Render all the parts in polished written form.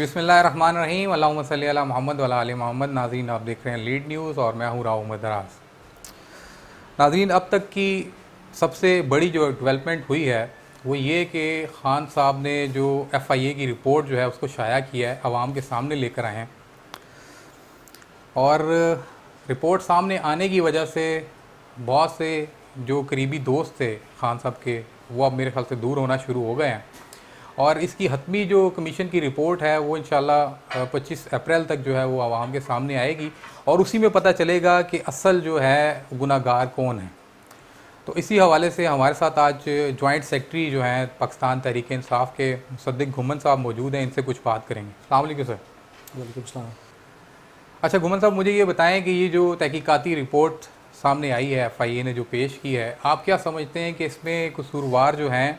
بسم اللہ الرحمن الرحیم، اللہم صلی علی محمد وعلی آل محمد۔ ناظرین، آپ دیکھ رہے ہیں لیڈ نیوز اور میں ہوں راؤ مدراس۔ ناظرین، اب تک کی سب سے بڑی جو ڈیولپمنٹ ہوئی ہے وہ یہ کہ خان صاحب نے جو ایف آئی اے کی رپورٹ جو ہے اس کو شائع کیا ہے، عوام کے سامنے لے کر آئے ہیں، اور رپورٹ سامنے آنے کی وجہ سے بہت سے جو قریبی دوست تھے خان صاحب کے، وہ اب میرے خیال سے دور ہونا شروع ہو گئے ہیں، اور اس کی حتمی جو کمیشن کی رپورٹ ہے وہ انشاءاللہ 25 اپریل تک جو ہے وہ عوام کے سامنے آئے گی، اور اسی میں پتہ چلے گا کہ اصل جو ہے گناہ گار کون ہے۔ تو اسی حوالے سے ہمارے ساتھ آج جوائنٹ سیکرٹری جو ہیں پاکستان تحریک انصاف کے مصدق گھمن صاحب موجود ہیں، ان سے کچھ بات کریں گے۔ السلام علیکم سر۔ وعلیکم السلام۔ اچھا گھمن صاحب، مجھے یہ بتائیں کہ یہ جو تحقیقاتی رپورٹ سامنے آئی ہے، ایف آئی اے نے جو پیش کی ہے، آپ کیا سمجھتے ہیں کہ اس میں قصوروار جو ہیں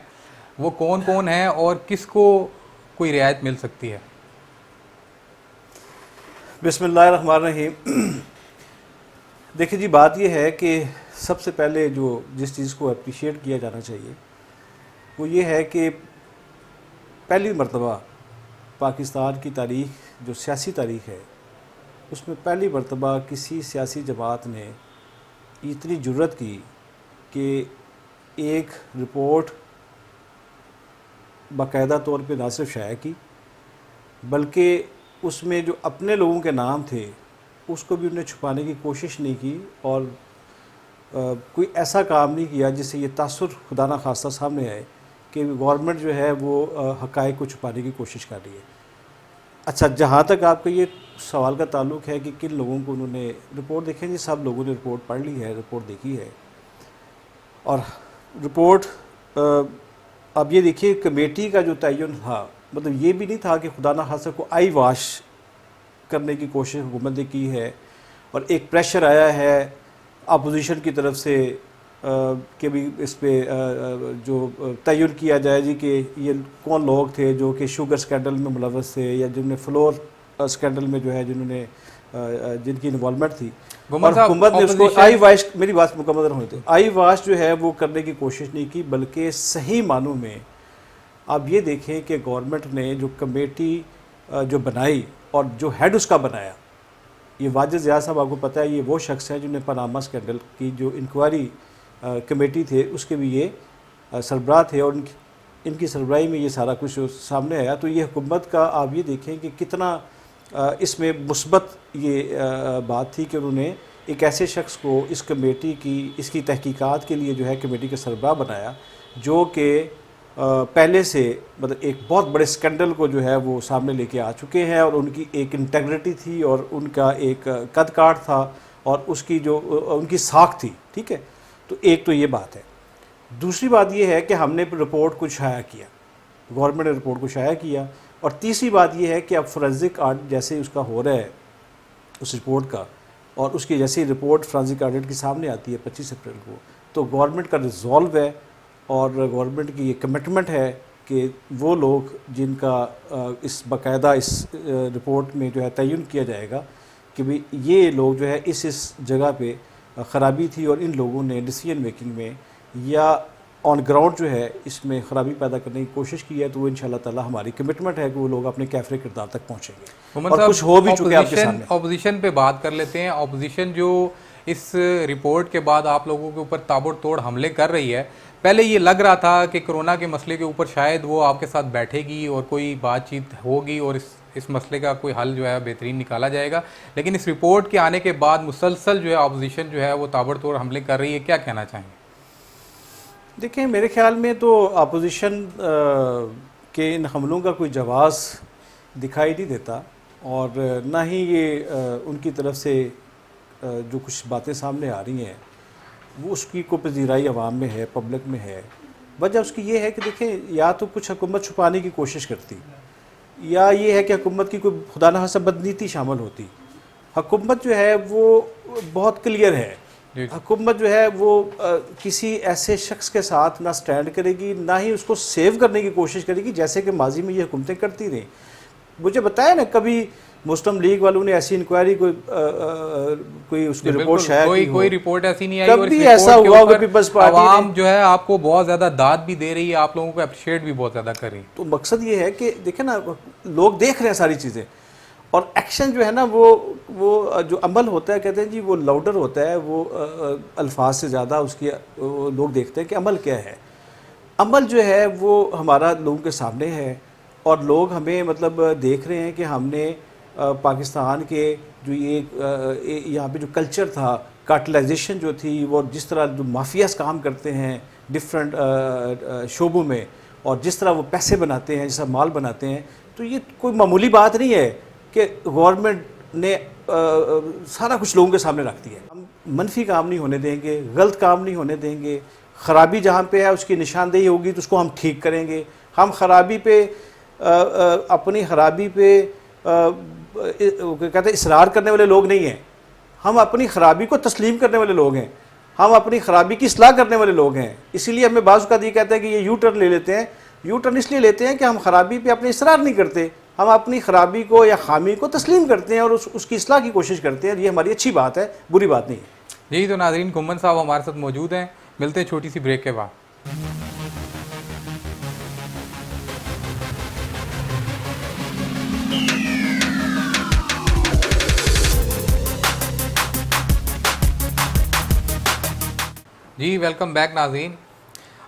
وہ کون کون ہیں اور کس کو کوئی رعایت مل سکتی ہے؟ بسم اللہ الرحمن الرحیم۔ دیکھیں جی، بات یہ ہے کہ سب سے پہلے جس چیز کو اپریشیٹ کیا جانا چاہیے وہ یہ ہے کہ پہلی مرتبہ پاکستان کی تاریخ، جو سیاسی تاریخ ہے، اس میں پہلی مرتبہ کسی سیاسی جماعت نے اتنی جرت کی کہ ایک رپورٹ باقاعدہ طور پہ نہ صرف شائع کی، بلکہ اس میں جو اپنے لوگوں کے نام تھے اس کو بھی انہیں چھپانے کی کوشش نہیں کی، اور کوئی ایسا کام نہیں کیا جس سے یہ تاثر خدا نخواستہ سامنے آئے کہ گورنمنٹ جو ہے وہ حقائق کو چھپانے کی کوشش کر رہی ہے۔ اچھا، جہاں تک آپ کا یہ سوال کا تعلق ہے کہ کن لوگوں کو انہوں نے رپورٹ، دیکھیں جی سب لوگوں نے رپورٹ پڑھ لی ہے، رپورٹ دیکھی ہے، اور رپورٹ اب یہ دیکھیے کمیٹی کا جو تعین تھا، مطلب یہ بھی نہیں تھا کہ خدا نخواستہ کو آئی واش کرنے کی کوشش حکومت نے کی ہے، اور ایک پریشر آیا ہے اپوزیشن کی طرف سے کہ بھی اس پہ جو تعین کیا جائے جی کہ یہ کون لوگ تھے جو کہ شوگر سکینڈل میں ملوث تھے، یا جن نے فلور سکینڈل میں جو ہے جن کی انوالومنٹ تھی، اور حکومت نے اس کو آئی واش، میری بات مکمل ہوئی تھی، آئی واش جو ہے وہ کرنے کی کوشش نہیں کی، بلکہ صحیح معنوں میں آپ یہ دیکھیں کہ گورنمنٹ نے جو کمیٹی جو بنائی اور جو ہیڈ اس کا بنایا، یہ واجد ضیاء صاحب آپ کو پتہ ہے یہ وہ شخص ہیں جنہوں نے پاناما اسکینڈل کی جو انکوائری کمیٹی تھے اس کے بھی یہ سربراہ تھے، اور ان کی سربراہی میں یہ سارا کچھ سامنے آیا۔ تو یہ حکومت کا آپ یہ دیکھیں کہ کتنا اس میں مثبت یہ بات تھی کہ انہوں نے ایک ایسے شخص کو اس کمیٹی کی، اس کی تحقیقات کے لیے جو ہے کمیٹی کا سربراہ بنایا، جو کہ پہلے سے مطلب ایک بہت بڑے سکینڈل کو جو ہے وہ سامنے لے کے آ چکے ہیں، اور ان کی ایک انٹیگریٹی تھی، اور ان کا ایک قد کاٹ تھا، اور اس کی جو ان کی ساکھ تھی، ٹھیک ہے۔ تو ایک تو یہ بات ہے۔ دوسری بات یہ ہے کہ ہم نے رپورٹ کو شائع کیا، گورنمنٹ نے رپورٹ کو شائع کیا، اور تیسری بات یہ ہے کہ اب فورینزک آڈٹ جیسے اس کا ہو رہا ہے اس رپورٹ کا، اور اس کی جیسی رپورٹ فورینزک آڈٹ کے سامنے آتی ہے 25 اپریل کو، تو گورنمنٹ کا ریزولو ہے اور گورنمنٹ کی یہ کمٹمنٹ ہے کہ وہ لوگ جن کا اس باقاعدہ اس رپورٹ میں جو ہے تعین کیا جائے گا کہ بھی یہ لوگ جو ہے اس جگہ پہ خرابی تھی، اور ان لوگوں نے ڈیسیجن میکنگ میں یا آن گراؤنڈ جو ہے اس میں خرابی پیدا کرنے کی کوشش کی ہے، تو وہ انشاءاللہ تعالی ہماری کمٹمنٹ ہے کہ وہ لوگ اپنے کیفر کردار تک پہنچیں گے، اور کچھ ہو بھی چکے آپ کے سامنے۔ اپوزیشن پہ بات کر لیتے ہیں۔ اپوزیشن جو اس رپورٹ کے بعد آپ لوگوں کے اوپر تابڑ توڑ حملے کر رہی ہے، پہلے یہ لگ رہا تھا کہ کرونا کے مسئلے کے اوپر شاید وہ آپ کے ساتھ بیٹھے گی اور کوئی بات چیت ہوگی اور اس مسئلے کا کوئی حل جو ہے بہترین نکالا جائے گا، لیکن اس رپورٹ کے آنے کے بعد مسلسل جو ہے اپوزیشن جو ہے وہ تابڑ توڑ حملے کر رہی ہے، کیا کہنا چاہیں گے؟ دیکھیں میرے خیال میں تو اپوزیشن کے ان حملوں کا کوئی جواز دکھائی نہیں دیتا، اور نہ ہی یہ ان کی طرف سے جو کچھ باتیں سامنے آ رہی ہیں وہ اس کی کوئی پذیرائی عوام میں ہے، پبلک میں ہے۔ وجہ اس کی یہ ہے کہ دیکھیں یا تو کچھ حکومت چھپانے کی کوشش کرتی، یا یہ ہے کہ حکومت کی کوئی خدا نخواستہ بدنیتی شامل ہوتی۔ حکومت جو ہے وہ بہت کلیئر ہے، حکومت جو ہے وہ کسی ایسے شخص کے ساتھ نہ سٹینڈ کرے گی، نہ ہی اس کو سیو کرنے کی کوشش کرے گی جیسے کہ ماضی میں یہ حکومتیں کرتی رہیں۔ مجھے بتایا نا کبھی مسلم لیگ والوں نے ایسی انکوائری کوئی اس کی رپورٹ شائع کی ہو؟ کوئی رپورٹ ایسی نہیں آئی، اور کبھی ایسا ہوا ہوگا پیپلز پارٹی عوام جو ہے آپ کو بہت زیادہ داد بھی دے رہی ہے، آپ لوگوں کو اپریشیٹ بھی بہت زیادہ کر رہی ہے۔ تو مقصد یہ ہے کہ دیکھیں نا، لوگ دیکھ رہے ہیں ساری چیزیں، اور ایکشن جو ہے نا وہ جو عمل ہوتا ہے، کہتے ہیں جی وہ لاؤڈر ہوتا ہے، وہ الفاظ سے زیادہ اس کی لوگ دیکھتے ہیں کہ عمل کیا ہے۔ عمل جو ہے وہ ہمارا لوگوں کے سامنے ہے، اور لوگ ہمیں مطلب دیکھ رہے ہیں کہ ہم نے پاکستان کے جو یہاں پہ جو کلچر تھا، کارٹلائزیشن جو تھی، وہ جس طرح جو مافیاز کام کرتے ہیں ڈفرینٹ شعبوں میں، اور جس طرح وہ پیسے بناتے ہیں، جس طرح مال بناتے ہیں، تو یہ کوئی معمولی بات نہیں ہے کہ گورنمنٹ نے سارا کچھ لوگوں کے سامنے رکھ دیا ہے۔ ہم منفی کام نہیں ہونے دیں گے، غلط کام نہیں ہونے دیں گے، خرابی جہاں پہ ہے اس کی نشاندہی ہوگی تو اس کو ہم ٹھیک کریں گے۔ ہم خرابی پہ اپنی خرابی پہ کہتے ہیں اصرار کرنے والے لوگ نہیں ہیں، ہم اپنی خرابی کو تسلیم کرنے والے لوگ ہیں، ہم اپنی خرابی کی اصلاح کرنے والے لوگ ہیں۔ اسی لیے ہمیں بعض اوقات یہ کہتے ہیں کہ یہ یو ٹرن لے لیتے ہیں۔ یو ٹرن اس لیے لیتے ہیں کہ ہم خرابی پہ اپنے اصرار نہیں کرتے، ہم اپنی خرابی کو یا خامی کو تسلیم کرتے ہیں اور اس کی اصلاح کی کوشش کرتے ہیں۔ یہ ہماری اچھی بات ہے، بری بات نہیں ہے۔ جی تو ناظرین، گھمن صاحب ہمارے ساتھ موجود ہیں، ملتے ہیں چھوٹی سی بریک کے بعد۔ جی ویلکم بیک ناظرین۔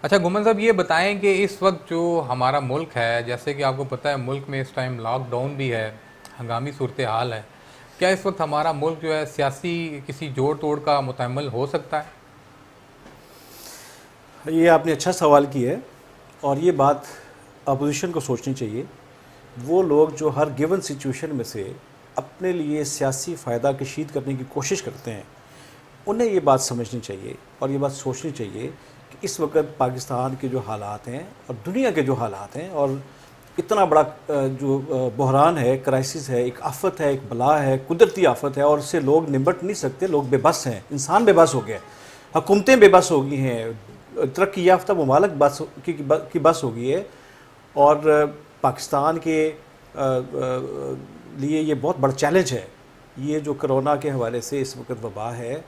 اچھا گھمن صاحب، یہ بتائیں کہ اس وقت جو ہمارا ملک ہے، جیسے کہ آپ کو پتہ ہے ملک میں اس ٹائم لاک ڈاؤن بھی ہے، ہنگامی صورتحال ہے، کیا اس وقت ہمارا ملک جو ہے سیاسی کسی جوڑ توڑ کا متحمل ہو سکتا ہے؟ یہ آپ نے اچھا سوال کیا ہے، اور یہ بات اپوزیشن کو سوچنی چاہیے۔ وہ لوگ جو ہر گیون سچویشن میں سے اپنے لیے سیاسی فائدہ کشید کرنے کی کوشش کرتے ہیں، انہیں یہ بات سمجھنی چاہیے اور یہ بات سوچنی چاہیے کہ اس وقت پاکستان کے جو حالات ہیں اور دنیا کے جو حالات ہیں، اور اتنا بڑا جو بحران ہے، کرائسس ہے، ایک آفت ہے، ایک بلا ہے، قدرتی آفت ہے، اور اس سے لوگ نمٹ نہیں سکتے، لوگ بے بس ہیں، انسان بے بس ہو گئے، حکومتیں بے بس ہو گئی ہیں، ترقی یافتہ ممالک کی بس ہو گئی ہے، اور پاکستان کے لیے یہ بہت بڑا چیلنج ہے۔ یہ جو کرونا کے حوالے سے اس وقت وبا ہے،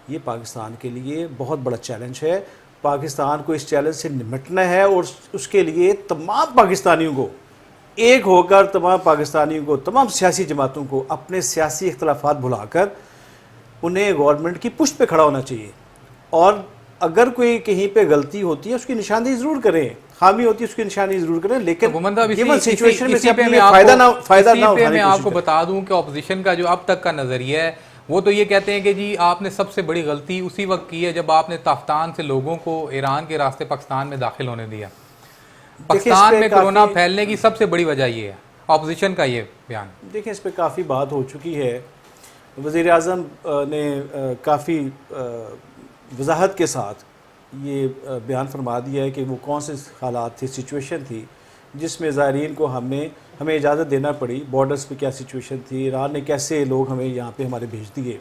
یہ پاکستان کے لیے بہت بڑا چیلنج ہے۔ پاکستان کو اس چیلنج سے نمٹنا ہے، اور اس کے لیے تمام پاکستانیوں کو ایک ہو کر، تمام پاکستانیوں کو، تمام سیاسی جماعتوں کو اپنے سیاسی اختلافات بھلا کر انہیں گورنمنٹ کی پشت پہ کھڑا ہونا چاہیے، اور اگر کوئی کہیں پہ غلطی ہوتی ہے اس کی نشاندہی ضرور کریں، خامی ہوتی ہے اس کی نشاندہی ضرور کریں، لیکن اسی پہ میں آپ کو بتا دوں کہ اپوزیشن کا جو اب تک کا نظریہ ہے وہ تو یہ کہتے ہیں کہ جی آپ نے سب سے بڑی غلطی اسی وقت کی ہے جب آپ نے تافتان سے لوگوں کو ایران کے راستے پاکستان میں داخل ہونے دیا۔ پاکستان میں کرونا پھیلنے کی سب سے بڑی وجہ یہ ہے، اپوزیشن کا یہ بیان۔ دیکھیں اس پہ کافی بات ہو چکی ہے، وزیر اعظم نے کافی وضاحت کے ساتھ یہ بیان فرما دیا ہے کہ وہ کون سے حالات تھے، سچویشن تھی جس میں زائرین کو ہمیں اجازت دینا پڑی، بارڈرز پہ کیا سچویشن تھی، ایران نے کیسے لوگ ہمیں یہاں پہ ہمارے بھیج دیے،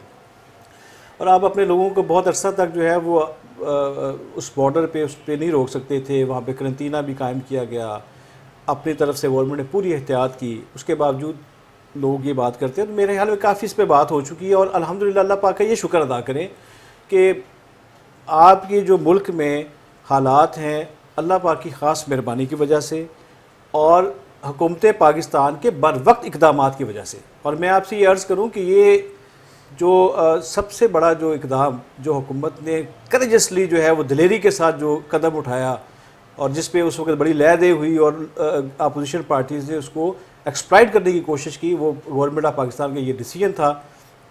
اور آپ اپنے لوگوں کو بہت عرصہ تک جو ہے وہ اس بارڈر پہ اس پہ نہیں روک سکتے تھے، وہاں پہ کرنٹینہ بھی قائم کیا گیا، اپنی طرف سے گورنمنٹ نے پوری احتیاط کی، اس کے باوجود لوگ یہ بات کرتے ہیں۔ تو میرے خیال میں کافی اس پہ بات ہو چکی ہے، اور الحمدللہ اللہ پاک کا یہ شکر ادا کریں کہ آپ کی جو ملک میں حالات ہیں، اللہ پاک کی خاص مہربانی کی وجہ سے اور حکومت پاکستان کے بر وقت اقدامات کی وجہ سے، اور میں آپ سے یہ عرض کروں کہ یہ جو سب سے بڑا جو اقدام جو حکومت نے کریجسلی جو ہے وہ دلیری کے ساتھ جو قدم اٹھایا، اور جس پہ اس وقت بڑی لے دے ہوئی اور اپوزیشن پارٹیز نے اس کو ایکسپلائٹ کرنے کی کوشش کی، وہ گورنمنٹ آف پاکستان کا یہ ڈیسیجن تھا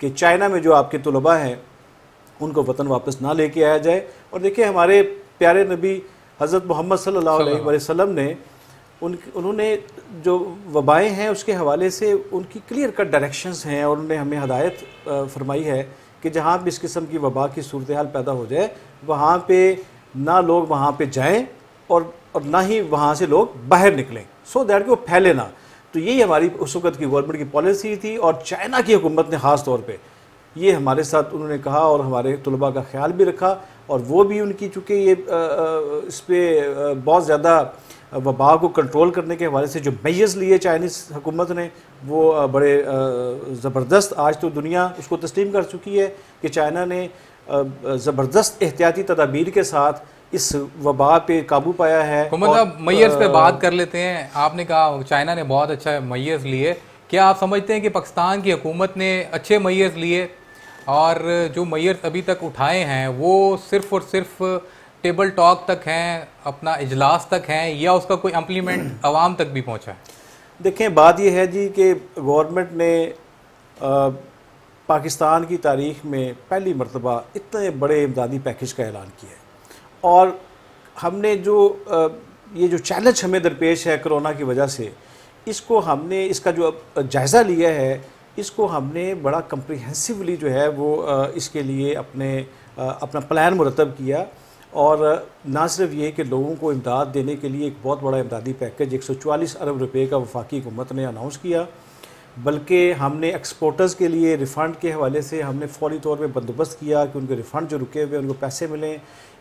کہ چائنا میں جو آپ کے طلباء ہیں ان کو وطن واپس نہ لے کے آیا جائے۔ اور دیکھیں ہمارے پیارے نبی حضرت محمد صلی اللہ علیہ وسلم نے انہوں نے جو وبائیں ہیں اس کے حوالے سے ان کی کلیئر کٹ ڈائریکشنز ہیں، اور انہوں نے ہمیں ہدایت فرمائی ہے کہ جہاں بھی اس قسم کی وبا کی صورتحال پیدا ہو جائے وہاں پہ نہ لوگ وہاں پہ جائیں اور نہ ہی وہاں سے لوگ باہر نکلیں، سو دیٹ کہ وہ پھیلے نہ۔ تو یہی ہماری اس وقت کی گورنمنٹ کی پالیسی تھی، اور چائنا کی حکومت نے خاص طور پہ یہ ہمارے ساتھ انہوں نے کہا اور ہمارے طلباء کا خیال بھی رکھا، اور وہ بھی ان کی چونکہ یہ اس پہ بہت زیادہ وبا کو کنٹرول کرنے کے حوالے سے جو میجرز لیے چائنیز حکومت نے وہ بڑے زبردست، آج تو دنیا اس کو تسلیم کر چکی ہے کہ چائنا نے زبردست احتیاطی تدابیر کے ساتھ اس وبا پہ قابو پایا ہے. حکومت صاحب میئرز پہ بات کر لیتے ہیں. آپ نے کہا چائنا نے بہت اچھا میئرز لیے. کیا آپ سمجھتے ہیں کہ پاکستان کی حکومت نے اچھے میئرز لیے اور جو میئرز ابھی تک اٹھائے ہیں وہ صرف اور صرف ٹیبل ٹاک تک ہیں, اپنا اجلاس تک ہیں, یا اس کا کوئی امپلیمنٹ عوام تک بھی پہنچا ہے؟ دیکھیں بات یہ ہے جی کہ گورنمنٹ نے پاکستان کی تاریخ میں پہلی مرتبہ اتنے بڑے امدادی پیکج کا اعلان کیا ہے, اور ہم نے یہ جو چیلنج ہمیں درپیش ہے کرونا کی وجہ سے, اس کو ہم نے اس کا جو جائزہ لیا ہے, اس کو ہم نے بڑا کمپریہنسولی جو ہے وہ اس کے لیے اپنا پلان مرتب کیا. اور نہ صرف یہ کہ لوگوں کو امداد دینے کے لیے ایک بہت بڑا امدادی پیکج 144 ارب روپے کا وفاقی حکومت نے اناؤنس کیا, بلکہ ہم نے ایکسپورٹرز کے لیے ریفنڈ کے حوالے سے ہم نے فوری طور پہ بندوبست کیا کہ ان کے ریفنڈ جو رکے ہوئے ان کو پیسے ملیں.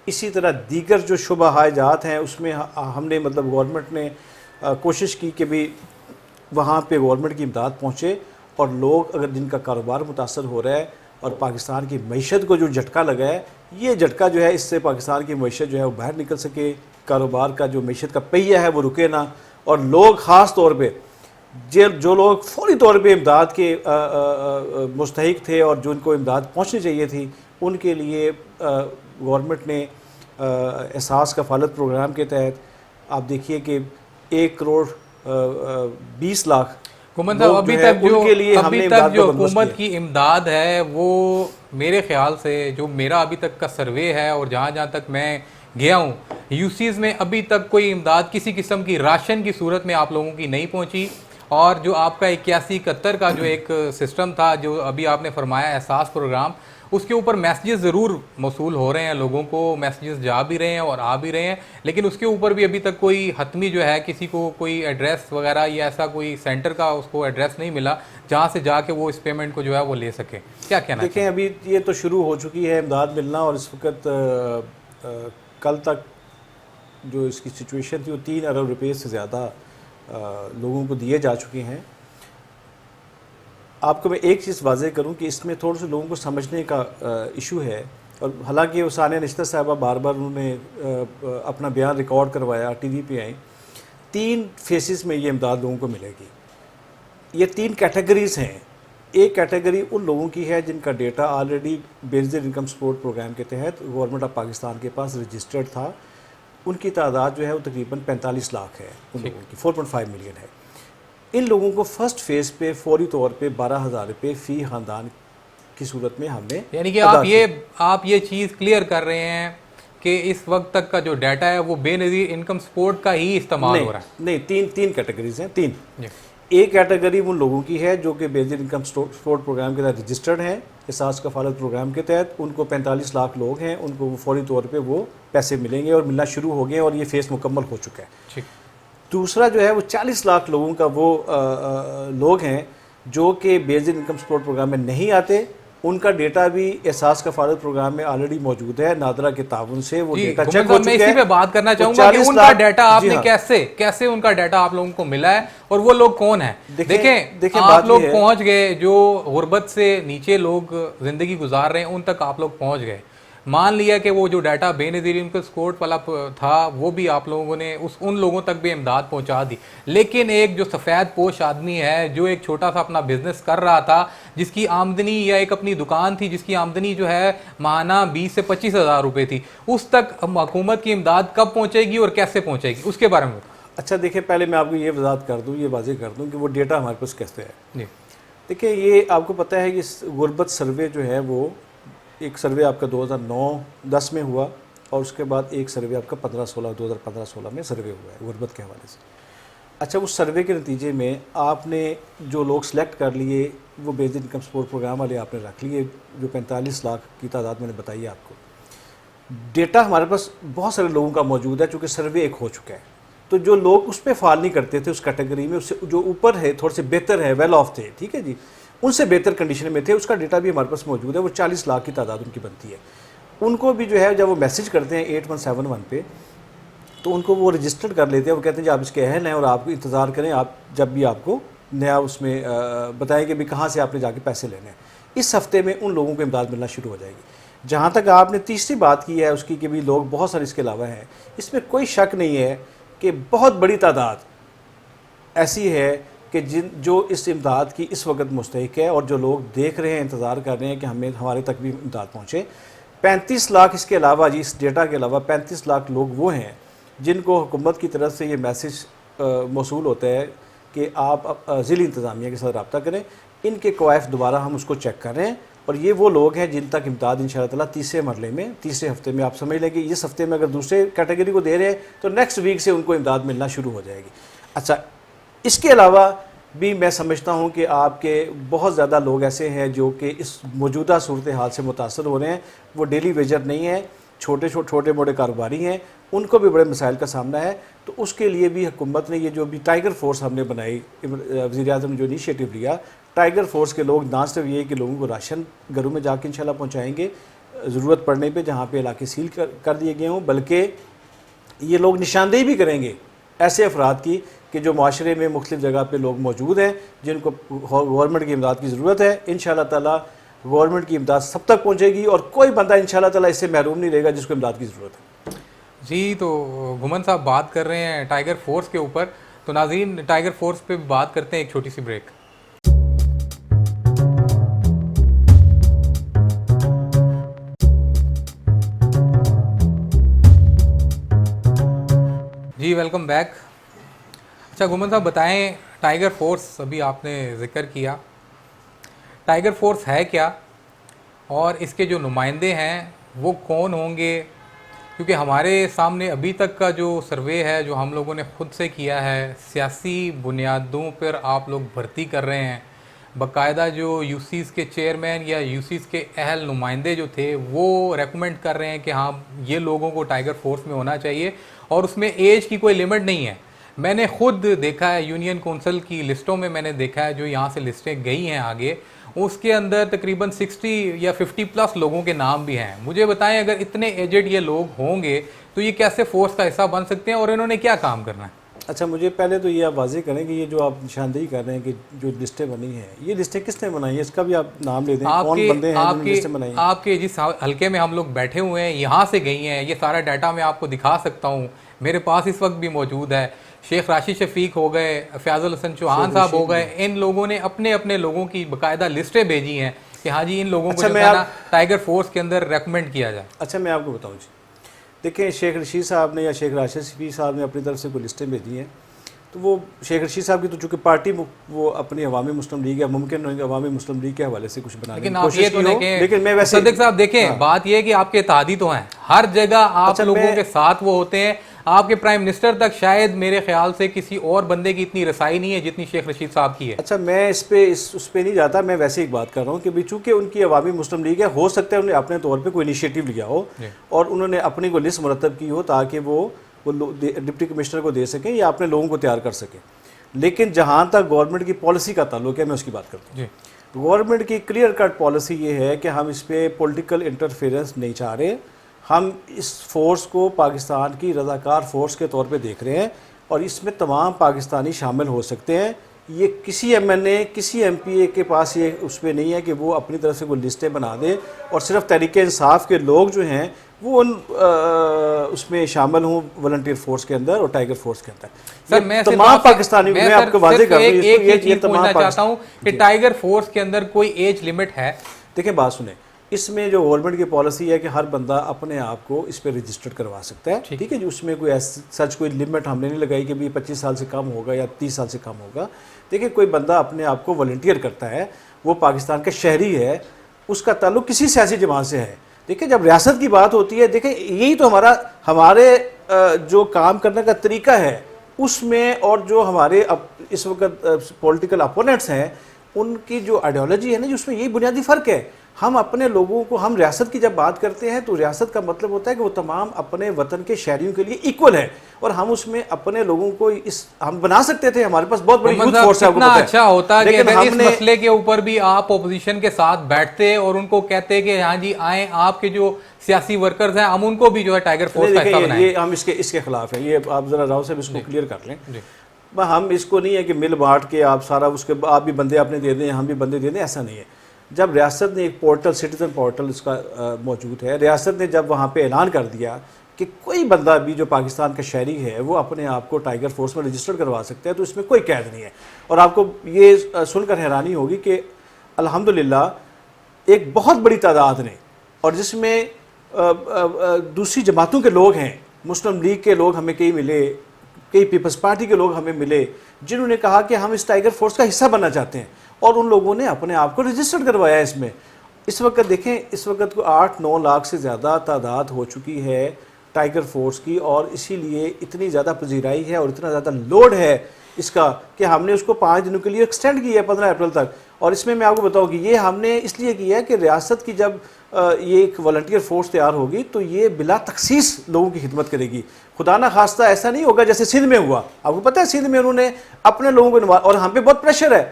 اسی طرح دیگر جو شبہ حاجات ہیں اس میں ہم نے گورنمنٹ نے کوشش کی کہ بھی وہاں پہ گورنمنٹ کی امداد پہنچے, اور لوگ اگر جن کا کاروبار متاثر ہو رہا ہے اور پاکستان کی معیشت کو جو جھٹکا لگا ہے, یہ جھٹکا جو ہے اس سے پاکستان کی معیشت جو ہے وہ باہر نکل سکے, کاروبار کا جو معیشت کا پہیہ ہے وہ رکے نہ, اور لوگ خاص طور پہ جو لوگ فوری طور پہ امداد کے مستحق تھے اور جو ان کو امداد پہنچنی چاہیے تھی, ان کے لیے گورنمنٹ نے احساس کفالت پروگرام کے تحت آپ دیکھیے کہ 1 کروڑ 20 لاکھ حکومت صاحب ابھی تک جو حکومت کی امداد ہے وہ میرے خیال سے جو میرا ابھی تک کا سروے ہے اور جہاں تک میں گیا ہوں یوسیز میں ابھی تک کوئی امداد کسی قسم کی راشن کی صورت میں آپ لوگوں کی نہیں پہنچی. اور جو آپ کا 81-71 کا جو ایک سسٹم تھا جو ابھی آپ نے فرمایا احساس پروگرام, اس کے اوپر میسیجز ضرور موصول ہو رہے ہیں, لوگوں کو میسیجز جا بھی رہے ہیں اور آ بھی رہے ہیں, لیکن اس کے اوپر بھی ابھی تک کوئی حتمی جو ہے کسی کو کوئی ایڈریس وغیرہ یا ایسا کوئی سینٹر کا اس کو ایڈریس نہیں ملا جہاں سے جا کے وہ اس پیمنٹ کو جو ہے وہ لے سکے. کیا کہنا ہے؟ دیکھیں ابھی یہ تو شروع ہو چکی ہے امداد ملنا, اور اس وقت کل تک جو اس کی سچویشن تھی وہ 3 ارب روپے سے زیادہ لوگوں کو دیے جا چکے ہیں. آپ کو میں ایک چیز واضح کروں کہ اس میں تھوڑا سا لوگوں کو سمجھنے کا ایشو ہے, اور حالانکہ ثانیہ نشتر صاحبہ بار بار انہوں نے اپنا بیان ریکارڈ کروایا, ٹی وی پہ آئیں. 3 فیسز میں یہ امداد لوگوں کو ملے گی. یہ 3 کیٹیگریز ہیں. ایک کیٹیگری ان لوگوں کی ہے جن کا data already based income support programme کے تحت گورنمنٹ آف پاکستان کے پاس رجسٹرڈ تھا. ان کی تعداد جو ہے وہ تقریباً 45 لاکھ ہے, ان لوگوں کی 4.5 ملین ہے. ان لوگوں کو فرسٹ فیز پہ فوری طور پہ 12,000 روپے فی خاندان کی صورت میں ہم نے, یعنی کہ آپ یہ چیز کلیئر کر رہے ہیں کہ اس وقت تک کا جو ڈیٹا ہے وہ بے نظیر انکم سپورٹ کا ہی استعمال ہو رہا ہے؟ نہیں, 3 کیٹیگریز ہیں. 3 ایک کیٹیگری ان لوگوں کی ہے جو کہ بیسڈ انکم سپورٹ پروگرام کے تحت رجسٹرڈ ہیں, احساس کفالت پروگرام کے تحت. ان کو 45 لاکھ لوگ ہیں, ان کو فوری طور پہ وہ پیسے ملیں گے اور ملنا شروع ہو گئے, اور یہ فیز مکمل ہو چکا ہے. دوسرا جو ہے وہ 40 لاکھ لوگوں کا وہ لوگ ہیں جو کہ بیسڈ انکم سپورٹ پروگرام میں نہیں آتے. ان کا ڈیٹا بھی احساس کفالت پروگرام میں آلریڈی موجود ہے, نادرا کے تعاون سے وہ ڈیٹا چیک ہو چکا ہے. میں اسی پہ بات کرنا چاہوں گا کہ ان کا ڈیٹا آپ نے کیسے ان کا ڈیٹا آپ لوگوں کو ملا ہے, اور وہ لوگ کون ہیں؟ دیکھیں آپ لوگ پہنچ گئے, جو غربت سے نیچے لوگ زندگی گزار رہے ہیں ان تک آپ لوگ پہنچ گئے. مان لیا کہ وہ جو ڈیٹا بے نظیر انکم سپورٹ والا تھا وہ بھی آپ لوگوں نے ان لوگوں تک بھی امداد پہنچا دی, لیکن ایک جو سفید پوش آدمی ہے جو ایک چھوٹا سا اپنا بزنس کر رہا تھا, جس کی آمدنی یا ایک اپنی دکان تھی جس کی آمدنی جو ہے ماہانہ 20 سے 25 ہزار روپے تھی, اس تک حکومت کی امداد کب پہنچے گی اور کیسے پہنچے گی, اس کے بارے میں؟ اچھا دیکھیں, پہلے میں آپ کو یہ وضاحت کر دوں, یہ واضح کر دوں کہ وہ ڈیٹا ہمارے پاس کیسے ہے. دیکھیں یہ آپ کو پتہ ہے کہ غربت سروے جو ہے وہ ایک سروے آپ کا 2009-10 میں ہوا, اور اس کے بعد ایک سروے آپ کا 2015-16 میں سروے ہوا ہے غربت کے حوالے سے. اچھا اس سروے کے نتیجے میں آپ نے جو لوگ سلیکٹ کر لیے وہ بیسڈ انکم سپورٹ پروگرام والے آپ نے رکھ لیے, جو 45 لاکھ کی تعداد میں نے بتائی آپ کو. ڈیٹا ہمارے پاس بہت سارے لوگوں کا موجود ہے چونکہ سروے ایک ہو چکا ہے, تو جو لوگ اس پہ فال نہیں کرتے تھے اس کیٹیگری میں, اس سے جو اوپر ہے تھوڑے سے بہتر ہے, ویل آف تھے, ٹھیک ہے جی, ان سے بہتر کنڈیشن میں تھے, اس کا ڈیٹا بھی ہمارے پاس موجود ہے. وہ 40 لاکھ کی تعداد ان کی بنتی ہے. ان کو بھی جو ہے جب وہ میسج کرتے ہیں 8171 پہ تو ان کو وہ رجسٹرڈ کر لیتے ہیں. وہ کہتے ہیں جی آپ اس کے اہل ہیں اور آپ کو انتظار کریں, آپ جب بھی آپ کو نیا اس میں بتائیں کہ بھی کہاں سے آپ نے جا کے پیسے لینے ہیں. اس ہفتے میں ان لوگوں کو امداد ملنا شروع ہو جائے گی. جہاں تک آپ نے تیسری بات کی ہے اس کی کہ بھی لوگ بہت سارے اس کے علاوہ ہیں، اس میں کوئی شک نہیں ہے کہ بہت بڑی تعداد ایسی ہے کہ جو اس امداد کی اس وقت مستحق ہے، اور جو لوگ دیکھ رہے ہیں، انتظار کر رہے ہیں کہ ہمارے تک بھی امداد پہنچے۔ 35 لاکھ اس کے علاوہ جی، اس ڈیٹا کے علاوہ 35 لاکھ لوگ وہ ہیں جن کو حکومت کی طرف سے یہ میسج موصول ہوتا ہے کہ آپ ضلعی انتظامیہ کے ساتھ رابطہ کریں، ان کے کوائف دوبارہ ہم اس کو چیک کر رہے ہیں، اور یہ وہ لوگ ہیں جن تک امداد انشاءاللہ تعالیٰ تیسرے مرحلے میں، تیسرے ہفتے میں، آپ سمجھ لیں کہ اس ہفتے میں اگر دوسرے کیٹیگری کو دے رہے ہیں تو نیکسٹ ویک سے ان کو امداد ملنا شروع ہو جائے گی۔ اچھا، اس کے علاوہ بھی میں سمجھتا ہوں کہ آپ کے بہت زیادہ لوگ ایسے ہیں جو کہ اس موجودہ صورتحال سے متاثر ہو رہے ہیں، وہ ڈیلی ویجر نہیں ہیں، چھوٹے موٹے کاروباری ہیں، ان کو بھی بڑے مسائل کا سامنا ہے۔ تو اس کے لیے بھی حکومت نے یہ جو بھی ٹائیگر فورس ہم نے بنائی، وزیر اعظم نے جو انیشیٹو لیا، ٹائیگر فورس کے لوگ نہ صرف یہ کہ لوگوں کو راشن گھروں میں جا کے انشاءاللہ پہنچائیں گے ضرورت پڑنے پہ جہاں پہ علاقے سیل کر دیے گئے ہوں، بلکہ یہ لوگ نشاندہی بھی کریں گے ایسے افراد کی کہ جو معاشرے میں مختلف جگہ پہ لوگ موجود ہیں جن کو گورنمنٹ کی امداد کی ضرورت ہے۔ انشاءاللہ تعالیٰ گورنمنٹ کی امداد سب تک پہنچے گی، اور کوئی بندہ انشاءاللہ تعالیٰ اس سے محروم نہیں رہے گا جس کو امداد کی ضرورت ہے۔ جی، تو گھمن صاحب بات کر رہے ہیں ٹائیگر فورس کے اوپر، تو ناظرین ٹائیگر فورس پہ بات کرتے ہیں، ایک چھوٹی سی بریک۔ جی ویلکم بیک۔ اچھا گھمن صاحب بتائیں، ٹائیگر فورس ابھی آپ نے ذکر کیا، ٹائیگر فورس ہے کیا، اور اس کے جو نمائندے ہیں وہ کون ہوں گے؟ کیونکہ ہمارے سامنے ابھی تک کا جو سروے ہے جو ہم لوگوں نے خود سے کیا ہے، سیاسی بنیادوں پر آپ لوگ بھرتی کر رہے ہیں، باقاعدہ جو یو سیز کے چیئرمین یا یو سیز کے اہل نمائندے جو تھے وہ ریکمنڈ کر رہے ہیں کہ ہاں یہ لوگوں کو ٹائیگر فورس میں ہونا چاہیے، اور اس میں ایج کی کوئی لمٹ نہیں ہے۔ میں نے خود دیکھا ہے یونین کونسل کی لسٹوں میں، میں نے دیکھا ہے جو یہاں سے لسٹیں گئی ہیں آگے، اس کے اندر تقریباً 60 یا 50 پلس لوگوں کے نام بھی ہیں۔ مجھے بتائیں اگر اتنے ایجڈ یہ لوگ ہوں گے تو یہ کیسے فورس کا حصہ بن سکتے ہیں، اور انہوں نے کیا کام کرنا ہے؟ اچھا، مجھے پہلے تو یہ آپ واضح کریں کہ یہ جو آپ نشاندہی کر رہے ہیں کہ جو لسٹیں بنی ہیں، یہ لسٹیں کس نے بنائی ہیں، اس کا بھی آپ نام لے دیں، کون بندے ہیں جنہوں نے لسٹیں بنائی ہیں؟ آپ کے جس حلقے میں ہم لوگ بیٹھے ہوئے ہیں یہاں سے گئی ہیں، یہ سارا ڈیٹا میں آپ کو دکھا سکتا ہوں، میرے پاس اس وقت بھی موجود ہے۔ شیخ راشد شفیق ہو گئے، فیاض الحسن چوہان صاحب ہو گئے، ان لوگوں نے اپنے اپنے لوگوں کی باقاعدہ لسٹیں بھیجی ہیں کہ ہاں جی ان لوگوں کو جو ہے نا ٹائیگر فورس کے اندر ریکمنڈ کیا جائے۔ اچھا، میں آپ کو بتاؤں جی، دیکھیں شیخ رشید صاحب نے یا شیخ راشد شفیق صاحب نے اپنی طرف سے کوئی لسٹیں بھیجی ہیں، تو وہ شیخ رشید صاحب کی تو چونکہ پارٹی وہ اپنی عوامی مسلم لیگ یا ممکن عوامی مسلم لیگ کے حوالے سے کچھ بنانے کی کوشش کی ہو، لیکن میں ویسے صدیق صاحب دیکھیں بات یہ ہے کہ آپ کے اتحادی تو ہیں، ہر جگہ آپ لوگوں کے ساتھ وہ ہوتے ہیں، آپ کے پرائم منسٹر تک شاید میرے خیال سے کسی اور بندے کی اتنی رسائی نہیں ہے جتنی شیخ رشید صاحب کی ہے۔ اچھا، میں اس پہ نہیں جاتا، میں ویسے ایک بات کر رہا ہوں کہ چونکہ ان کی عوامی مسلم لیگ ہے، ہو سکتا ہے انہوں نے اپنے طور پہ کوئی انیشیٹو لیا ہو اور انہوں نے اپنی کوئی لسٹ مرتب کی ہو تاکہ وہ ڈپٹی کمشنر کو دے سکیں یا اپنے لوگوں کو تیار کر سکیں، لیکن جہاں تک گورنمنٹ کی پالیسی کا تعلق ہے میں اس کی بات کرتا ہوں۔ گورنمنٹ کی کلیئر کٹ پالیسی یہ ہے کہ ہم اس پہ پولیٹیکل انٹرفیئرنس نہیں چاہ رہے، ہم اس فورس کو پاکستان کی رضاکار فورس کے طور پہ دیکھ رہے ہیں، اور اس میں تمام پاکستانی شامل ہو سکتے ہیں۔ یہ کسی ایم این اے، کسی ایم پی اے کے پاس یہ اس پہ نہیں ہے کہ وہ اپنی طرف سے کوئی لسٹیں بنا دے اور صرف تحریک انصاف کے لوگ جو ہیں وہ اس میں شامل ہوں والنٹیئر فورس کے اندر اور ٹائیگر فورس کے اندر۔ تمام پاکستانی، میں آپ کو واضح کر دوں، ایک چیز پوچھنا چاہتا ہوں کہ ٹائیگر فورس کے اندر کوئی ایج لمٹ ہے؟ دیکھیں بات سنیں، اس میں جو گورنمنٹ کی پالیسی ہے کہ ہر بندہ اپنے آپ کو اس پہ رجسٹرڈ کروا سکتا ہے، ٹھیک ہے جی، اس میں کوئی سچ کوئی لمٹ ہم نے نہیں لگائی کہ 25 سال سے کم ہوگا یا 30 سال سے کم ہوگا۔ دیکھیں کوئی بندہ اپنے آپ کو والنٹیئر کرتا ہے، وہ پاکستان کا شہری ہے، اس کا تعلق کسی سیاسی جماعت سے ہے۔ دیکھیں جب ریاست کی بات ہوتی ہے، دیکھیں یہی تو ہمارے جو کام کرنے کا طریقہ ہے اس میں، اور جو ہمارے اس وقت پولیٹیکل اپوننٹس ہیں ان کی جو آئیڈیالوجی ہے نا، اس میں یہی بنیادی فرق ہے۔ ہم اپنے لوگوں کو، ہم ریاست کی جب بات کرتے ہیں تو ریاست کا مطلب ہوتا ہے کہ وہ تمام اپنے وطن کے شہریوں کے لیے ایکول ہے، اور ہم اس میں اپنے لوگوں کو ہم بنا سکتے تھے، ہمارے پاس بہت بڑی یوتھ فورس ہے۔ اتنا اچھا ہوتا کہ اگر اس مسئلے کے اوپر بھی آپ اپوزیشن کے ساتھ بیٹھتے اور ان کو کہتے کہ ہاں جی آئیں، آپ کے جو سیاسی ورکرز ہیں ہم ان کو بھی جو ہے ٹائیگر فورس کا حصہ بنائیں۔ یہ ہم اس کے خلاف ہیں، یہ آپ ذرا راؤ صاحب اس کو کلیئر کر لیں۔ ہم اس کو نہیں ہے کہ مل بانٹ کے آپ سارا اس کے آپ بھی بندے اپنے دے دیں، ہم بھی بندے دے دیں، ایسا نہیں ہے۔ جب ریاست نے ایک پورٹل سٹیزن پورٹل اس کا موجود ہے، ریاست نے جب وہاں پہ اعلان کر دیا کہ کوئی بندہ بھی جو پاکستان کا شہری ہے وہ اپنے آپ کو ٹائیگر فورس میں رجسٹر کروا سکتا ہے، تو اس میں کوئی قید نہیں ہے. اور آپ کو یہ سن کر حیرانی ہوگی کہ الحمدللہ ایک بہت بڑی تعداد نے، اور جس میں دوسری جماعتوں کے لوگ ہیں، مسلم لیگ کے لوگ ہمیں کئی ملے، کئی پیپلز پارٹی کے لوگ ہمیں ملے، جنہوں نے کہا کہ ہم اس ٹائیگر فورس کا حصہ بننا چاہتے ہیں، اور ان لوگوں نے اپنے آپ کو رجسٹر کروایا اس میں. اس وقت دیکھیں، اس وقت کو 8-9 لاکھ سے زیادہ تعداد ہو چکی ہے ٹائیگر فورس کی، اور اسی لیے اتنی زیادہ پذیرائی ہے اور اتنا زیادہ لوڈ ہے اس کا کہ ہم نے اس کو 5 دنوں کے لیے ایکسٹینڈ کیا ہے 15 اپریل تک. اور اس میں آپ کو بتاؤں کہ یہ ہم نے اس لیے کیا ہے کہ ریاست کی جب یہ ایک والنٹیئر فورس تیار ہوگی تو یہ بلا تخصیص لوگوں کی خدمت کرے گی. خدا نہ خواستہ ایسا نہیں ہوگا جیسے سندھ میں ہوا. آپ کو پتہ ہے سندھ میں انہوں نے اپنے لوگوں کو اور ہم پہ بہت پریشر ہے،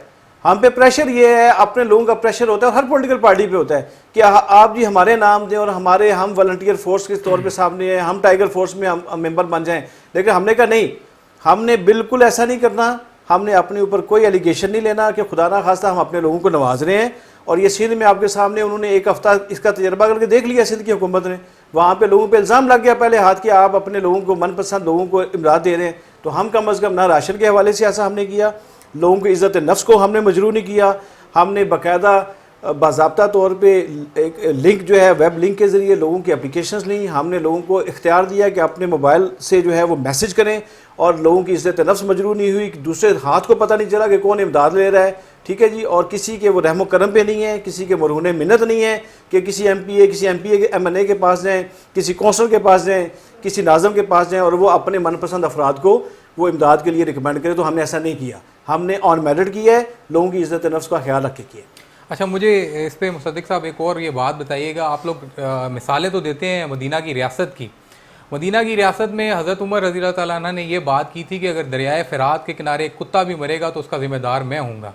ہم پہ پریشر یہ ہے، اپنے لوگوں کا پریشر ہوتا ہے، اور ہر پولیٹیکل پارٹی پہ ہوتا ہے کہ آپ جی ہمارے نام دیں اور ہم والنٹیئر فورس کے طور پہ سامنے ہیں، ہم ٹائیگر فورس میں ہم ممبر بن جائیں. لیکن ہم نے کہا نہیں، ہم نے بالکل ایسا نہیں کرنا. ہم نے اپنے اوپر کوئی ایلیگیشن نہیں لینا کہ خدا نہ خواستہ ہم اپنے لوگوں کو نواز رہے ہیں. اور یہ سندھ میں آپ کے سامنے انہوں نے ایک ہفتہ اس کا تجربہ کر کے دیکھ لیا سندھ کی حکومت نے. وہاں پہ لوگوں پہ الزام لگ گیا پہلے ہاتھ کہ آپ اپنے لوگوں کو، من پسند لوگوں کو امداد دے رہے ہیں. تو ہم کم از کم نہ راشن کے حوالے سے ایسا ہم نے کیا، لوگوں کی عزت نفس کو ہم نے مجروح نہیں کیا. ہم نے باقاعدہ باضابطہ طور پہ ایک لنک جو ہے ویب لنک کے ذریعے لوگوں کی اپلیکیشنز لیں. ہم نے لوگوں کو اختیار دیا کہ اپنے موبائل سے جو ہے وہ میسج کریں، اور لوگوں کی عزت نفس مجروح نہیں ہوئی، دوسرے ہاتھ کو پتہ نہیں چلا کہ کون امداد لے رہا ہے. ٹھیک ہے جی. اور کسی کے وہ رحم و کرم پہ نہیں ہے، کسی کے مرہون منت نہیں ہے کہ کسی M P A M N A کے پاس جائیں، کسی کونسل کے پاس جائیں، کسی ناظم کے پاس جائیں اور وہ اپنے من پسند افراد کو وہ امداد کے لیے ریکمینڈ کرے. تو ہم نے ایسا نہیں کیا، ہم نے آن میرٹ کیا ہے، لوگوں کی عزت نفس کا خیال رکھ کے کیا. اچھا، مجھے اس پہ مصدق صاحب ایک اور یہ بات بتائیے گا. آپ لوگ مثالیں تو دیتے ہیں مدینہ کی ریاست کی. مدینہ کی ریاست میں حضرت عمر رضی اللہ تعالیٰ عنہ نے یہ بات کی تھی کہ اگر دریائے فرات کے کنارے ایک کتا بھی مرے گا تو اس کا ذمہ دار میں ہوں گا.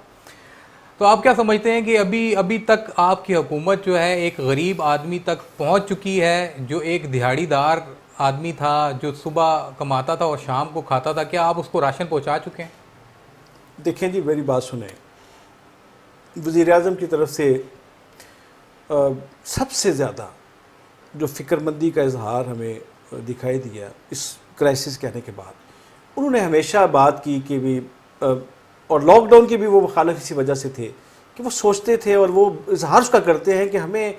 تو آپ کیا سمجھتے ہیں کہ ابھی تک آپ کی حکومت جو ہے ایک غریب آدمی تک پہنچ چکی ہے، جو ایک دہاڑی دار آدمی تھا، جو صبح کماتا تھا اور شام کو کھاتا تھا، کیا آپ اس کو راشن پہنچا چکے ہیں؟ دیکھیں جی، میری بات سنیں. وزیر اعظم کی طرف سے سب سے زیادہ جو فکر مندی کا اظہار ہمیں دکھائی دیا اس کرائسس کے آنے کے بعد، انہوں نے ہمیشہ بات کی کہ بھی اور لاک ڈاؤن کی بھی وہ مخالف اسی وجہ سے تھے کہ وہ سوچتے تھے اور وہ اظہار اس کا کرتے ہیں کہ ہمیں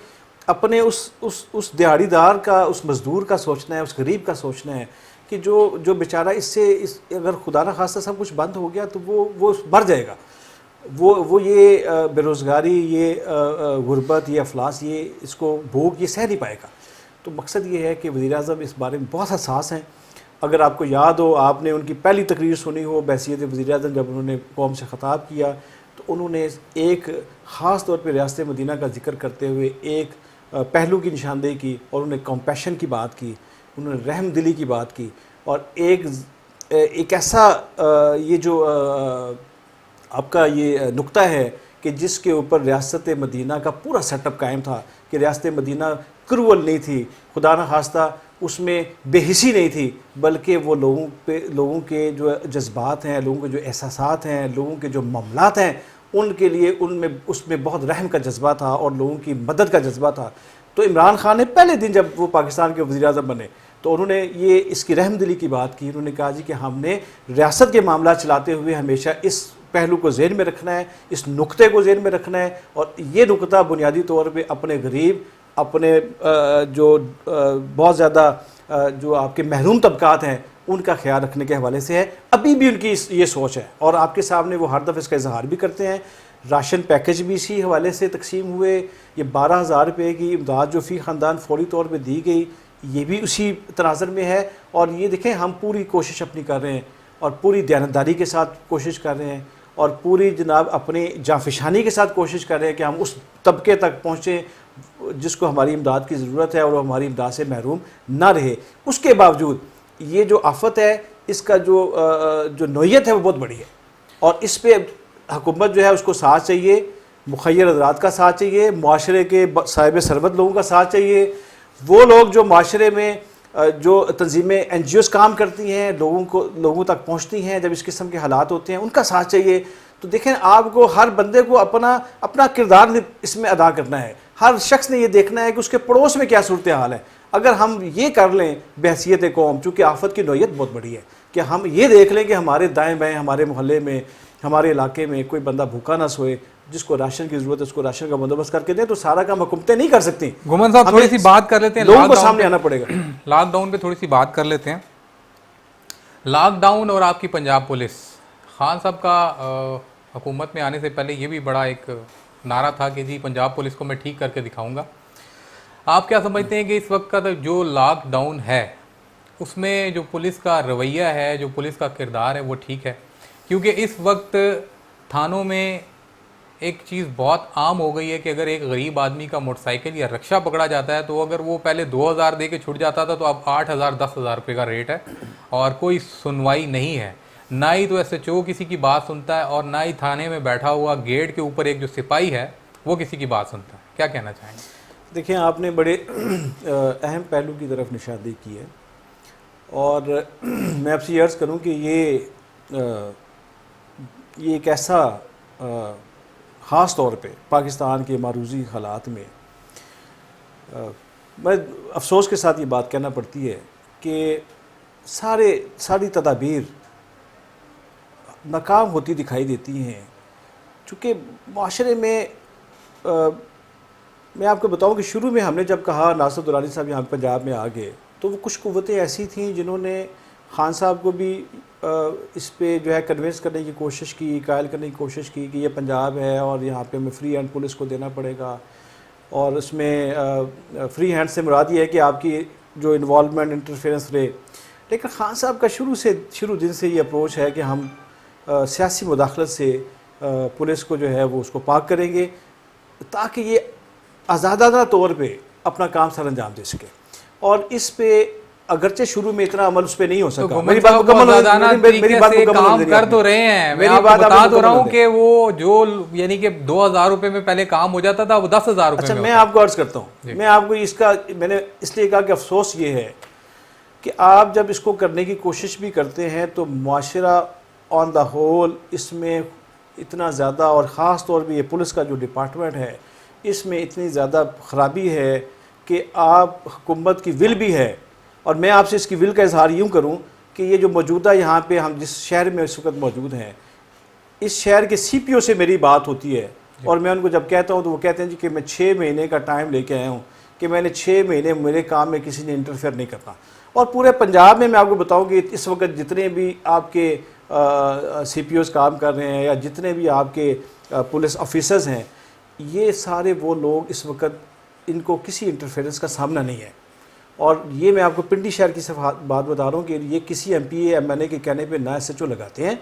اپنے اس دہاڑی دار کا، اس مزدور کا سوچنا ہے، اس غریب کا سوچنا ہے کہ جو بیچارہ اگر خدا نہ خواستہ سب کچھ بند ہو گیا تو وہ مر جائے گا. وہ یہ بے روزگاری، یہ غربت، یہ افلاس، یہ اس کو بھوک یہ سہ نہیں پائے گا. تو مقصد یہ ہے کہ وزیر اعظم اس بارے میں بہت حساس ہیں. اگر آپ کو یاد ہو، آپ نے ان کی پہلی تقریر سنی ہو بحیثیت وزیر اعظم، جب انہوں نے قوم سے خطاب کیا تو انہوں نے ایک خاص طور پہ ریاست مدینہ کا ذکر کرتے ہوئے ایک پہلو کی نشاندہی کی، اور انہوں نے کمپیشن کی بات کی، انہوں نے رحم دلی کی بات کی، اور ایک ایسا یہ جو آپ کا یہ نقطہ ہے کہ جس کے اوپر ریاست مدینہ کا پورا سیٹ اپ قائم تھا کہ ریاست مدینہ کرول نہیں تھی، خدا نہ خواستہ اس میں بے حسی نہیں تھی، بلکہ وہ لوگوں کے جو جذبات ہیں، لوگوں کے جو احساسات ہیں، لوگوں کے جو معاملات ہیں، ان کے لیے اس میں بہت رحم کا جذبہ تھا اور لوگوں کی مدد کا جذبہ تھا. تو عمران خان نے پہلے دن جب وہ پاکستان کے وزیر اعظم بنے تو انہوں نے اس کی رحم دلی کی بات کی. انہوں نے کہا جی کہ ہم نے ریاست کے معاملات چلاتے ہوئے ہمیشہ اس پہلو کو ذہن میں رکھنا ہے، اس نقطے کو ذہن میں رکھنا ہے، اور یہ نقطہ بنیادی طور پہ اپنے غریب، اپنے جو بہت زیادہ جو آپ کے محروم طبقات ہیں ان کا خیال رکھنے کے حوالے سے ہے. ابھی بھی ان کی یہ سوچ ہے، اور آپ کے سامنے وہ ہر دفعہ اس کا اظہار بھی کرتے ہیں. راشن پیکج بھی اسی حوالے سے تقسیم ہوئے. یہ 12,000 روپے کی امداد جو فی خاندان فوری طور پہ دی گئی، یہ بھی اسی تناظر میں ہے. اور یہ دیکھیں، ہم پوری کوشش اپنی کر رہے ہیں اور پوری دیانتداری کے ساتھ کوشش کر رہے ہیں اور پوری جناب اپنی جانفشانی کے ساتھ کوشش کر رہے ہیں کہ ہم اس طبقے تک پہنچیں جس کو ہماری امداد کی ضرورت ہے اور وہ ہماری امداد سے محروم نہ رہے. اس کے باوجود یہ جو آفت ہے، اس کا جو نوعیت ہے وہ بہت بڑی ہے، اور اس پہ حکومت جو ہے اس کو ساتھ چاہیے، مخیر حضرات کا ساتھ چاہیے، معاشرے کے صاحب ثروت لوگوں کا ساتھ چاہیے، وہ لوگ جو معاشرے میں جو تنظیمیں NGOs کام کرتی ہیں، لوگوں تک پہنچتی ہیں جب اس قسم کے حالات ہوتے ہیں، ان کا ساتھ چاہیے. تو دیکھیں آپ کو ہر بندے کو اپنا کردار اس میں ادا کرنا ہے. ہر شخص نے یہ دیکھنا ہے کہ اس کے پڑوس میں کیا صورتحال ہے. اگر ہم یہ کر لیں بحیثیت قوم، چونکہ آفت کی نوعیت بہت بڑی ہے، کہ ہم یہ دیکھ لیں کہ ہمارے دائیں بائیں، ہمارے محلے میں، ہمارے علاقے میں کوئی بندہ بھوکا نہ سوئے، جس کو راشن کی ضرورت ہے اس کو راشن کا بندوبست کر کے دیں، تو سارا کام حکومتیں نہیں کر سکتی. گھومن صاحب تھوڑی سی بات کر لیتے ہیں، لوگوں کو سامنے آنا پڑے گا. لاک ڈاؤن پہ تھوڑی سی بات کر لیتے ہیں. لاک ڈاؤن اور آپ کی پنجاب پولیس، خان صاحب کا حکومت میں آنے سے پہلے یہ بھی بڑا ایک نعرہ تھا کہ جی پنجاب پولیس کو میں ٹھیک کر کے دکھاؤں گا. آپ کیا سمجھتے ہیں کہ اس وقت کا جو لاک ڈاؤن ہے اس میں جو پولیس کا رویہ ہے، جو پولیس کا کردار ہے، وہ ٹھیک ہے؟ کیونکہ اس وقت تھانوں میں ایک چیز بہت عام ہو گئی ہے کہ اگر ایک غریب آدمی کا موٹر سائیکل یا رکشہ پکڑا جاتا ہے تو اگر وہ پہلے 2000 دے کے چھٹ جاتا تھا تو اب 8000 10,000 روپے کا ریٹ ہے اور کوئی سنوائی نہیں ہے. نہ ہی تو ایس ایچ او کسی کی بات سنتا ہے اور نہ ہی تھانے میں بیٹھا ہوا گیٹ کے اوپر ایک جو سپاہی ہے وہ کسی کی بات سنتا ہے. کیا کہنا چاہیں گے؟ دیکھیں آپ نے بڑے اہم پہلو کی طرف نشاندہی کی ہے، اور میں آپ سے یہ عرض کروں کہ یہ ایک ایسا خاص طور پہ پاکستان کے معروضی حالات میں میں افسوس کے ساتھ یہ بات کہنا پڑتی ہے کہ ساری تدابیر ناکام ہوتی دکھائی دیتی ہیں. چونکہ معاشرے میں میں آپ کو بتاؤں کہ شروع میں ہم نے جب کہا ناصر درانی صاحب یہاں پنجاب میں آ گئے تو وہ کچھ قوتیں ایسی تھیں جنہوں نے خان صاحب کو بھی اس پہ جو ہے کنونس کرنے کی کوشش کی، قائل کرنے کی کوشش کی کہ یہ پنجاب ہے اور یہاں پہ ہمیں فری ہینڈ پولیس کو دینا پڑے گا، اور اس میں فری ہینڈ سے مراد یہ ہے کہ آپ کی جو انوالومنٹ انٹرفیرنس رہے. لیکن خان صاحب کا شروع دن سے یہ اپروچ ہے کہ ہم سیاسی مداخلت سے پولیس کو جو ہے وہ اس کو پاک کریں گے تاکہ یہ آزادانہ طور پہ اپنا کام سر انجام دے سکے. اور اس پہ اگرچہ شروع میں اتنا عمل اس پہ نہیں ہو سکا. میری بات کام کر تو رہے ہیں، میں آپ کو بتا تو رہا ہوں کہ وہ جو یعنی کہ 2000 روپے میں پہلے کام ہو جاتا تھا وہ 10,000 روپے. اچھا میں آپ کو عرض کرتا ہوں، میں آپ کو میں نے اس لیے کہا کہ افسوس یہ ہے کہ آپ جب اس کو کرنے کی کوشش بھی کرتے ہیں تو معاشرہ آن دا ہول اس میں اتنا زیادہ، اور خاص طور پہ یہ پولیس کا جو ڈپارٹمنٹ ہے اس میں اتنی زیادہ خرابی ہے کہ آپ حکومت کی ول بھی ہے. اور میں آپ سے اس کی ول کا اظہار یوں کروں کہ یہ جو موجودہ یہاں پہ ہم جس شہر میں اس وقت موجود ہیں، اس شہر کے سی پی او سے میری بات ہوتی ہے اور میں ان کو جب کہتا ہوں تو وہ کہتے ہیں جی کہ میں 6 مہینے کا ٹائم لے کے آیا ہوں کہ میں نے 6 مہینے میرے کام میں کسی نے انٹرفیئر نہیں کرنا. اور پورے پنجاب میں آپ کو بتاؤں کہ اس وقت جتنے بھی آپ کے سی پی اوز کام کر رہے ہیں یا جتنے بھی آپ کے پولیس آفیسرز ہیں، یہ سارے وہ لوگ اس وقت ان کو کسی انٹرفیئرنس کا سامنا نہیں ہے. اور یہ میں آپ کو پنڈی شہر کی صرف بات بتا رہا ہوں کہ یہ کسی M P A M N A کے کہنے پہ نہ ایس ایچ او لگاتے ہیں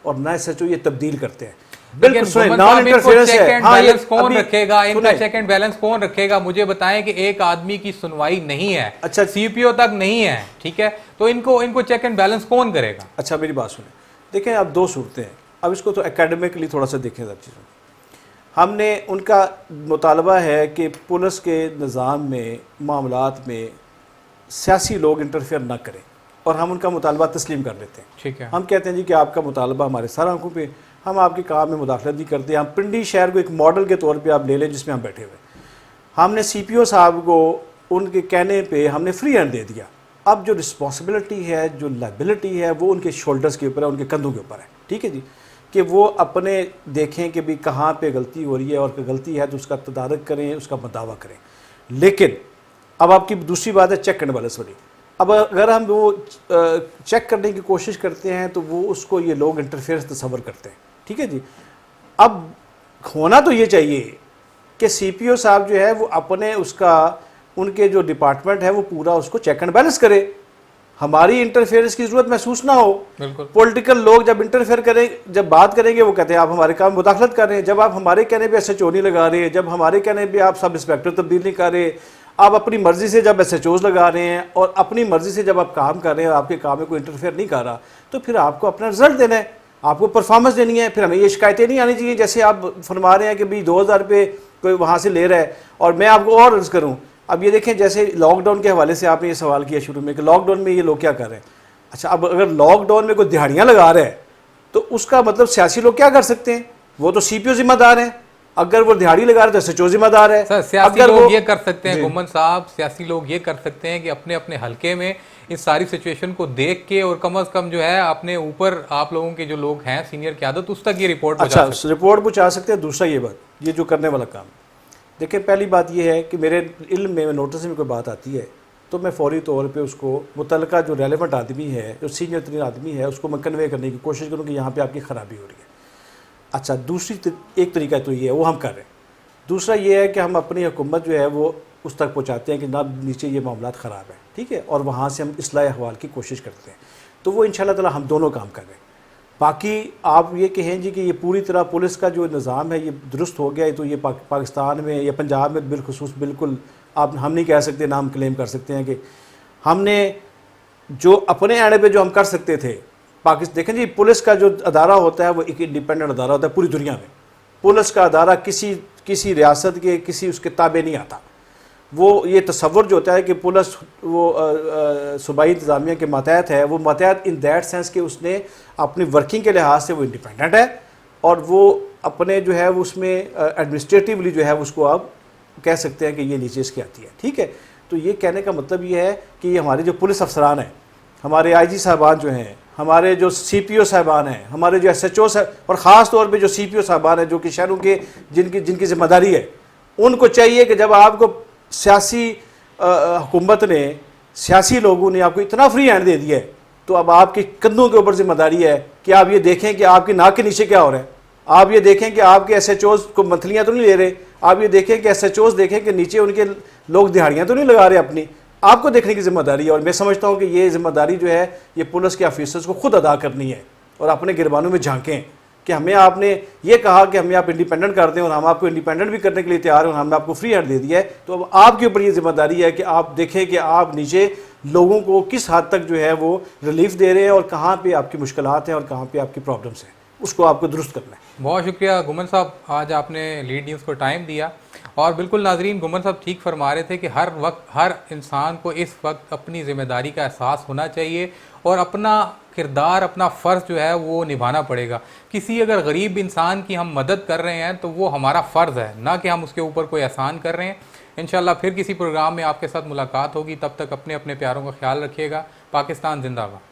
اور نہ ایس ایچ او یہ تبدیل کرتے ہیں. بالکل نان انٹرفیئرنس ہے. کون رکھے گا ان کا چیک اینڈ بیلنس؟ کون رکھے گا؟ مجھے بتائیں کہ ایک آدمی کی سنوائی نہیں ہے، اچھا سی پی او تک نہیں ہے، ٹھیک ہے، تو ان کو چیک اینڈ بیلنس کون کرے گا؟ اچھا میری بات سنیں، دیکھیں اب 2 صورتیں ہیں. اب اس کو تو اکیڈمکلی تھوڑا سا دیکھیں سب چیزوں. ہم نے ان کا مطالبہ ہے کہ پولیس کے نظام میں معاملات میں سیاسی لوگ انٹرفیئر نہ کریں، اور ہم ان کا مطالبہ تسلیم کر لیتے ہیں. ٹھیک ہے، ہم کہتے ہیں جی کہ آپ کا مطالبہ ہمارے سر آنکھوں پہ، ہم آپ کے کام میں مداخلت نہیں کرتے. ہم پنڈی شہر کو ایک ماڈل کے طور پہ آپ لے لیں جس میں ہم بیٹھے ہوئے. ہم نے سی پی او صاحب کو ان کے کہنے پہ ہم نے فری ہینڈ دے دیا. اب جو رسپانسبلٹی ہے، جو لائبلٹی ہے، وہ ان کے شولڈرز کے اوپر ہے، ان کے کندھوں کے اوپر ہے. ٹھیک ہے جی، کہ وہ اپنے دیکھیں کہ بھی کہاں پہ غلطی ہو رہی ہے، اور کہ غلطی ہے تو اس کا تدارک کریں، اس کا مداوع کریں. لیکن اب آپ کی دوسری بات ہے چیک اینڈ بیلنس والی. اب اگر ہم وہ چیک کرنے کی کوشش کرتے ہیں تو وہ اس کو یہ لوگ انٹرفیئرنس تصور کرتے ہیں. ٹھیک ہے جی، اب ہونا تو یہ چاہیے کہ سی پی او صاحب جو ہے وہ اپنے ان کے جو ڈپارٹمنٹ ہے وہ پورا اس کو چیک اینڈ بیلنس کرے، ہماری انٹرفیئرنس کی ضرورت محسوس نہ ہو. پولیٹیکل لوگ جب انٹرفیئر کریں، جب بات کریں گے وہ کہتے ہیں آپ ہمارے کام مداخلت کر رہے ہیں. جب آپ ہمارے کہنے پہ ایس ایچ او نہیں لگا رہے، جب ہمارے کہنے پہ آپ سب انسپیکٹر تبدیل نہیں کر رہے، آپ اپنی مرضی سے جب ایس ایچ اوز لگا رہے ہیں اور اپنی مرضی سے جب آپ کام کر رہے ہیں اور آپ کے کام میں کوئی انٹرفیئر نہیں کر رہا، تو پھر آپ کو اپنا رزلٹ دینا ہے، آپ کو پرفارمنس دینی ہے. پھر ہمیں یہ شکایتیں نہیں آنی چاہیے جیسے آپ فرما رہے ہیں کہ 2000 روپے کوئی وہاں سے لے رہا ہے. اور میں آپ کو اور عرض کروں، اب یہ دیکھیں جیسے لاک ڈاؤن کے حوالے سے آپ نے یہ سوال کیا شروع میں کہ لاک ڈاؤن میں یہ لوگ کیا کر رہے ہیں. اچھا اب اگر لاک ڈاؤن میں کوئی دہاڑیاں لگا رہا ہے تو اس کا مطلب سیاسی لوگ کیا کر سکتے ہیں؟ وہ تو سی پی او ذمہ دار ہیں، اگر وہ دہاڑی لگا رہے تو SHO ذمہ دار ہے. سر سیاسی اگر لوگ یہ کر سکتے ہیں گمن صاحب، سیاسی لوگ یہ کر سکتے ہیں کہ اپنے اپنے حلقے میں اس ساری سچویشن کو دیکھ کے اور کم از کم جو ہے اپنے اوپر آپ لوگوں کے جو لوگ ہیں سینئر قیادت اس تک یہ رپورٹ پہنچا سکتے ہیں. رپورٹ پہنچا سکتے ہیں. دوسرا یہ بات، یہ جو کرنے والا کام، دیکھیں پہلی بات یہ ہے کہ میرے علم میں نوٹس میں کوئی بات آتی ہے تو میں فوری طور پہ اس کو متعلقہ جو ریلیونٹ آدمی ہے، جو سینئر ترین آدمی ہے، اس کو میں کنوے کرنے کی کوشش کروں کہ یہاں پہ آپ کی خرابی ہو رہی ہے. اچھا، دوسری ایک طریقہ تو یہ ہے، وہ ہم کر رہے ہیں. دوسرا یہ ہے کہ ہم اپنی حکومت جو ہے وہ اس تک پہنچاتے ہیں کہ نہ نیچے یہ معاملات خراب ہیں، ٹھیک ہے، اور وہاں سے ہم اصلاح احوال کی کوشش کرتے ہیں. تو وہ انشاءاللہ تعالی ہم دونوں کام کر رہے ہیں. باقی آپ یہ کہیں جی کہ یہ پوری طرح پولیس کا جو نظام ہے یہ درست ہو گیا ہے، تو یہ پاکستان میں یا پنجاب میں بالخصوص بالکل ہم نہیں کہہ سکتے، نہ ہم کلیم کر سکتے ہیں کہ ہم نے جو اپنے اینڈ پہ جو ہم کر سکتے تھے. دیکھیں جی، پولیس کا جو ادارہ ہوتا ہے وہ ایک انڈیپینڈنٹ ادارہ ہوتا ہے پوری دنیا میں. پولیس کا ادارہ کسی ریاست کے کسی اس کے تابع نہیں آتا. وہ یہ تصور جو ہوتا ہے کہ پولیس وہ صوبائی انتظامیہ کے ماتحت ہے، وہ ماتحت ان دیٹ سینس کہ اس نے اپنی ورکنگ کے لحاظ سے وہ انڈیپینڈنٹ ہے، اور وہ اپنے جو ہے وہ اس میں ایڈمنسٹریٹیولی جو ہے اس کو آپ کہہ سکتے ہیں کہ یہ نیچے اس کی آتی ہے، ٹھیک ہے. تو یہ کہنے کا مطلب یہ ہے کہ یہ ہمارے جو پولیس افسران ہیں، ہمارے IG صاحبان جو ہیں، ہمارے جو CPO صاحبان ہیں، ہمارے جو SHO اور خاص طور پہ جو CPO صاحبان ہیں جو کہ شہروں کے جن کی ذمہ داری ہے، ان کو چاہیے کہ جب آپ کو سیاسی حکومت نے، سیاسی لوگوں نے آپ کو اتنا فری ہینڈ دے دیا ہے، تو اب آپ کے کندھوں کے اوپر ذمہ داری ہے کہ آپ یہ دیکھیں کہ آپ کی ناک کے نیچے کیا ہو رہا ہے. آپ یہ دیکھیں کہ آپ کے SHOs کو منتھلیاں تو نہیں لے رہے. آپ یہ دیکھیں کہ SHOs دیکھیں کہ نیچے ان کے لوگ دہاڑیاں تو نہیں لگا رہے اپنی. آپ کو دیکھنے کی ذمہ داری ہے، اور میں سمجھتا ہوں کہ یہ ذمہ داری جو ہے یہ پولیس کے آفیسرز کو خود ادا کرنی ہے، اور اپنے گربانوں میں جھانکیں کہ ہمیں آپ نے یہ کہا کہ ہمیں آپ انڈیپینڈنٹ کر دیں، اور ہم آپ کو انڈیپینڈنٹ بھی کرنے کے لیے تیار ہیں، اور ہم نے آپ کو فری ہینڈ دے دیا ہے. تو اب آپ کے اوپر یہ ذمہ داری ہے کہ آپ دیکھیں کہ آپ نیچے لوگوں کو کس حد تک جو ہے وہ ریلیف دے رہے ہیں، اور کہاں پہ آپ کی مشکلات ہیں اور کہاں پہ آپ کی پرابلمس ہیں، اس کو آپ کو درست کرنا ہے. بہت شکریہ گمن صاحب، آج آپ نے لیڈ نیوز کو ٹائم دیا. اور بالکل ناظرین، گمن صاحب ٹھیک فرما رہے تھے کہ ہر وقت ہر انسان کو اس وقت اپنی ذمہ داری کا احساس ہونا چاہیے، اور اپنا کردار، اپنا فرض جو ہے وہ نبھانا پڑے گا. کسی اگر غریب انسان کی ہم مدد کر رہے ہیں تو وہ ہمارا فرض ہے، نہ کہ ہم اس کے اوپر کوئی احسان کر رہے ہیں. انشاءاللہ پھر کسی پروگرام میں آپ کے ساتھ ملاقات ہوگی. تب تک اپنے پیاروں کا خیال رکھیے گا. پاکستان زندہ باد.